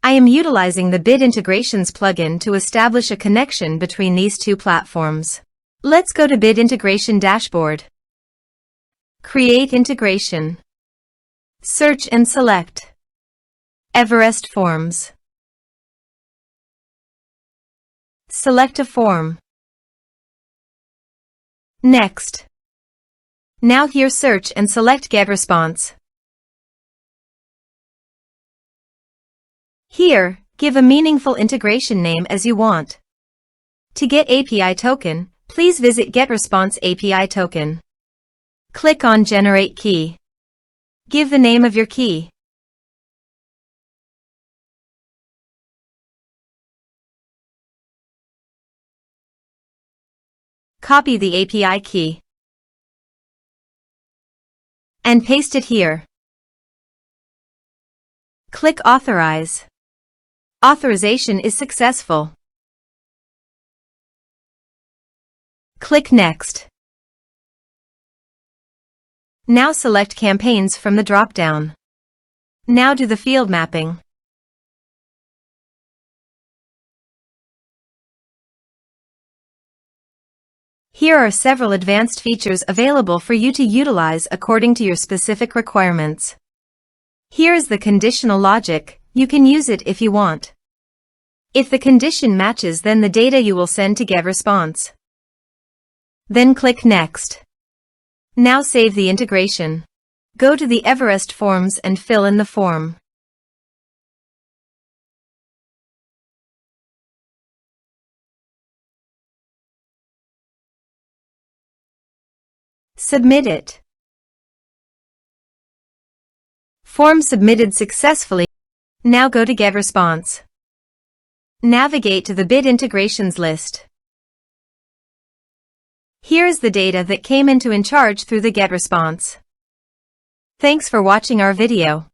I am utilizing the Bid Integrations plugin to establish a connection between these two platforms. Let's go to Bid Integration Dashboard. Create Integration. Search and select Everest Forms. Select a form. Next. Now here search and select GetResponse. Here, give a meaningful integration name as you want. To get API token, please visit GetResponse API token. Click on Generate Key. Give the name of your key. Copy the API key and paste it here. Click Authorize. Authorization is successful. Click Next. Now select Campaigns from the drop-down. Now do the field mapping. Here are several advanced features available for you to utilize according to your specific requirements. Here is the conditional logic. You can use it if you want. If the condition matches, then the data you will send to GetResponse. Then click Next. Now save the integration. Go to the Everest Forms and fill in the form. Submit it. Form submitted successfully. Now go to GetResponse. Navigate to the Bid Integrations list. Here is the data that came into InCharge through the GetResponse. Thanks for watching our video.